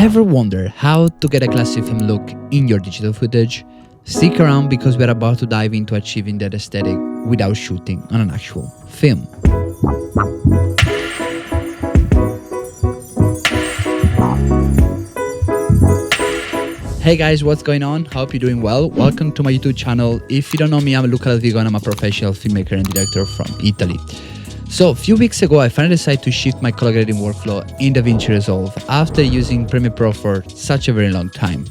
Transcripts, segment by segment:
Ever wonder how to get a classic film look in your digital footage? Stick around because we're about to dive into achieving that aesthetic without shooting on an actual film. Hey guys, what's going on? Hope you're doing well. Welcome to my YouTube channel. If you don't know me, I'm Luca Vigo and I'm a professional filmmaker and director from Italy. So a few weeks ago, I finally decided to shift my color grading workflow in DaVinci Resolve after using Premiere Pro for such a very long time.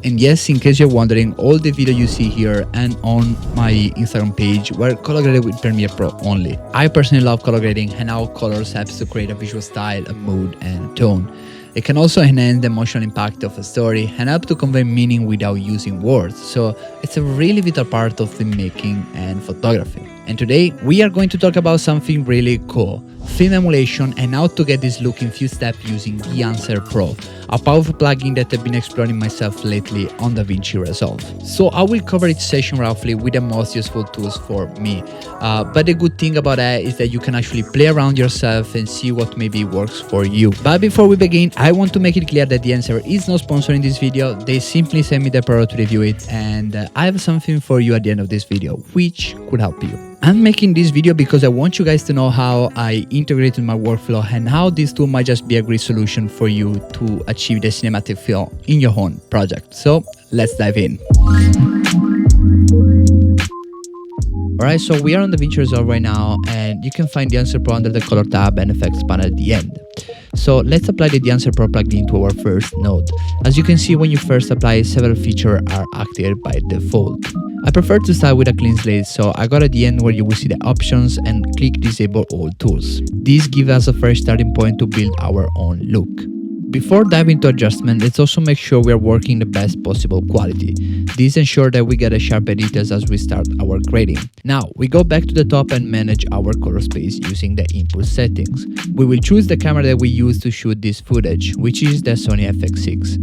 And yes, in case you're wondering, all the video you see here and on my Instagram page were color graded with Premiere Pro only. I personally love color grading and how colors helps to create a visual style, a mood and tone. It can also enhance the emotional impact of a story and help to convey meaning without using words, so it's a really vital part of filmmaking and photography. And today, we are going to talk about something really cool, film emulation and how to get this look in few steps using Dehancer Pro, a powerful plugin that I've been exploring myself lately on DaVinci Resolve. So I will cover each session roughly with the most useful tools for me. But the good thing about that is that you can actually play around yourself and see what maybe works for you. But before we begin, I want to make it clear that Dehancer is not sponsoring this video. They simply sent me the product to review it, and I have something for you at the end of this video, which could help you. I'm making this video because I want you guys to know how I integrated my workflow and how this tool might just be a great solution for you to achieve the cinematic feel in your own project. So let's dive in. Alright, so we are on the DaVinci Resolve right now, and you can find Dehancer Pro under the Color tab and Effects panel at the end. So let's apply the Dehancer Pro plugin to our first node. As you can see, when you first apply, several features are activated by default. I prefer to start with a clean slate, so I got at the end where you will see the options and click Disable All Tools. This gives us a fresh starting point to build our own look. Before diving into adjustment, let's also make sure we are working the best possible quality. This ensures that we get a sharp editors as we start our grading. Now, we go back to the top and manage our color space using the input settings. We will choose the camera that we use to shoot this footage, which is the Sony FX6.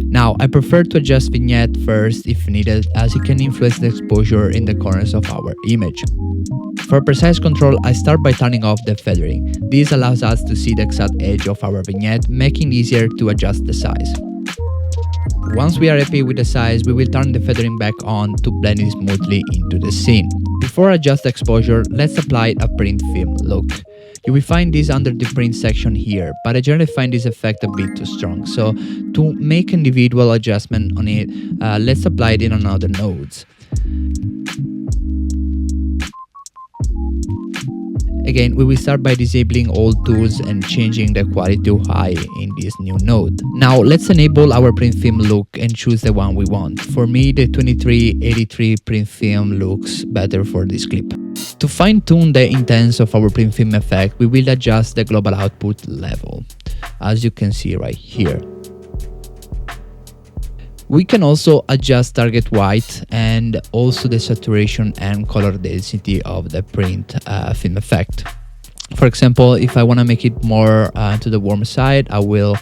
Now, I prefer to adjust vignette first if needed, as it can influence the exposure in the corners of our image. For precise control, I start by turning off the feathering. This allows us to see the exact edge of our vignette, making it easier to adjust the size. Once we are happy with the size, we will turn the feathering back on to blend it smoothly into the scene. Before I adjust the exposure, let's apply a print film look. You will find this under the print section here, but I generally find this effect a bit too strong. So to make individual adjustment on it, let's apply it in another nodes. Again, we will start by disabling all tools and changing the quality to high in this new node. Now let's enable our print film look and choose the one we want. For me, the 2383 print film looks better for this clip. To fine-tune the intensity of our print film effect, we will adjust the global output level, as you can see right here. We can also adjust target white and also the saturation and color density of the print film effect. For example, if I want to make it more to the warm side, I will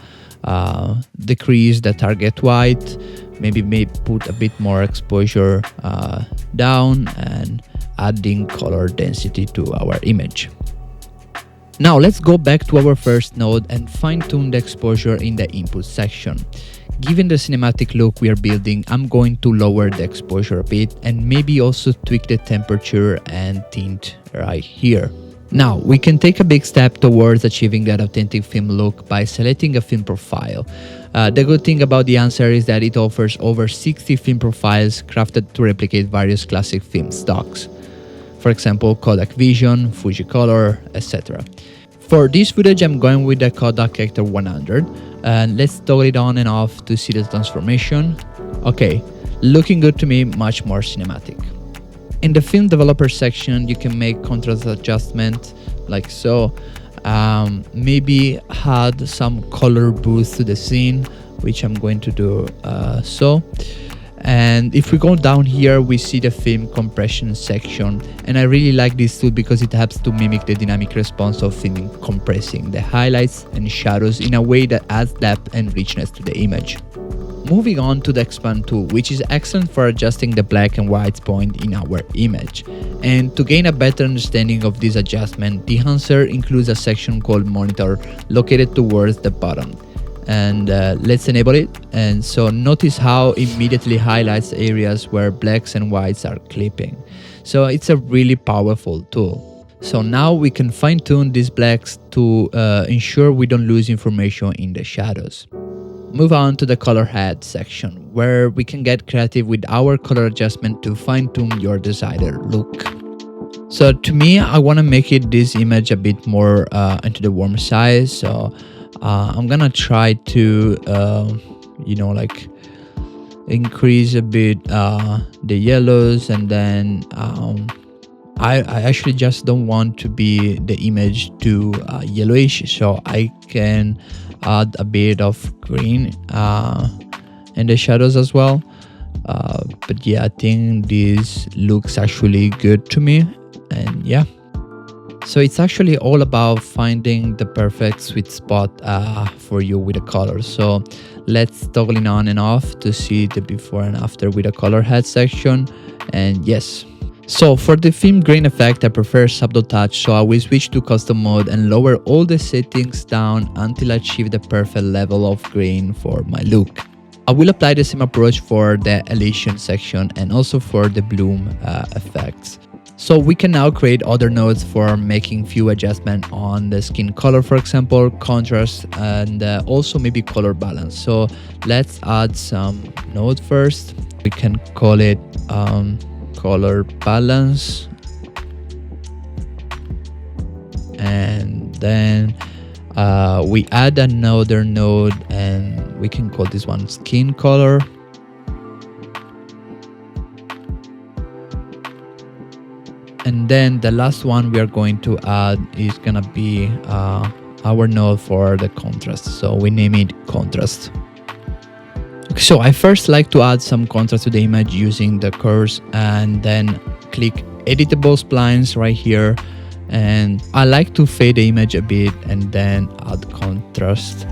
decrease the target white, maybe put a bit more exposure down and adding color density to our image. Now let's go back to our first node and fine-tune the exposure in the input section. Given the cinematic look we are building, I'm going to lower the exposure a bit and maybe also tweak the temperature and tint right here. Now, we can take a big step towards achieving that authentic film look by selecting a film profile. The good thing about Dehancer is that it offers over 60 film profiles crafted to replicate various classic film stocks. For example, Kodak Vision, Fuji Color, etc. For this footage, I'm going with the Kodak Hector 100, and let's toggle it on and off to see the transformation. Okay, looking good to me, much more cinematic. In the film developer section, you can make contrast adjustment like so. Maybe add some color boost to the scene, which I'm going to do so. And if we go down here, we see the film compression section, and I really like this tool because it helps to mimic the dynamic response of film compressing the highlights and shadows in a way that adds depth and richness to the image. moving on to the expand tool, which is excellent for adjusting the black and white point in our image. And to gain a better understanding of this adjustment, Dehancer includes a section called monitor located towards the bottom. And let's enable it. And so notice how it immediately highlights areas where blacks and whites are clipping. So it's a really powerful tool. So now we can fine-tune these blacks to ensure we don't lose information in the shadows. Move on to the color head section, where we can get creative with our color adjustment to fine-tune your desired look. So to me, I want to make this image a bit more into the warm side. So I'm gonna try to like increase a bit the yellows, and then I actually just don't want to be the image too yellowish, so I can add a bit of green in the shadows as well. But yeah, I think this looks actually good to me. And yeah, so it's actually all about finding the perfect sweet spot for you with the color. So let's toggle it on and off to see the before and after with the color head section. And yes, so for the film grain effect, I prefer subtle touch, so I will switch to custom mode and lower all the settings down until I achieve the perfect level of grain for my look. I will apply the same approach for the halation section and also for the bloom effects. So we can now create other nodes for making few adjustments on the skin color, for example, contrast, and also maybe color balance. So let's add some node first. We can call it color balance, and then we add another node and we can call this one skin color. And then the last one we are going to add is gonna be our node for the contrast. So we name it contrast. Okay, so I first like to add some contrast to the image using the curves, and then click editable splines right here. And I like to fade the image a bit and then add contrast.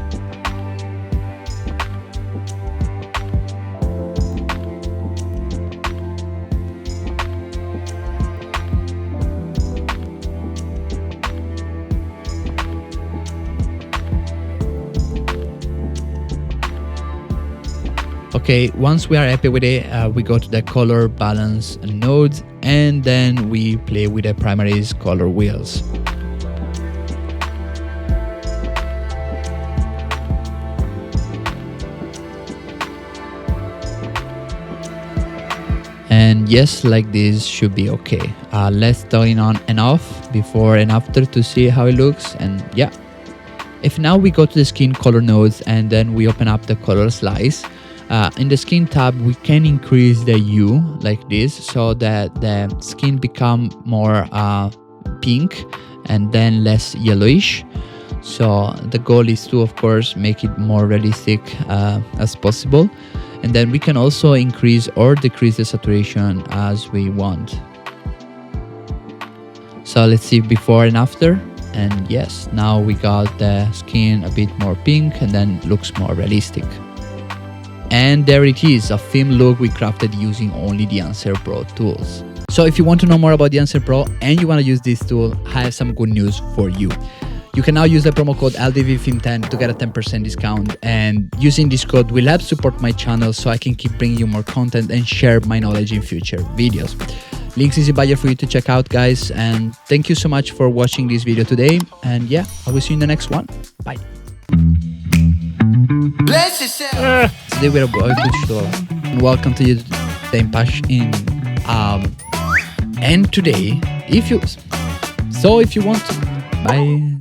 Okay, once we are happy with it, we go to the color balance node, and then we play with the primaries color wheels. And yes, like this should be okay. Let's turn it on and off before and after to see how it looks. And yeah, if now we go to the skin color nodes and then we open up the color slice, in the skin tab we can increase the hue like this, so that the skin become more pink and then less yellowish. So the goal is to, of course, make it more realistic as possible. And then we can also increase or decrease the saturation as we want. So let's see before and after. And yes, now we got the skin a bit more pink and then looks more realistic. And there it is, a film look we crafted using only the Dehancer Pro tools. So if you want to know more about the Dehancer Pro and you want to use this tool, I have some good news for you. You can now use the promo code LDVFilm10 to get a 10% discount, and using this code will help support my channel so I can keep bringing you more content and share my knowledge in future videos. Links is in bio for you to check out, guys, and thank you so much for watching this video today, and yeah, I will see you in the next one. Bye. Bless yourself. Today we're going to show and welcome to you the Impash in and today if you want to, bye.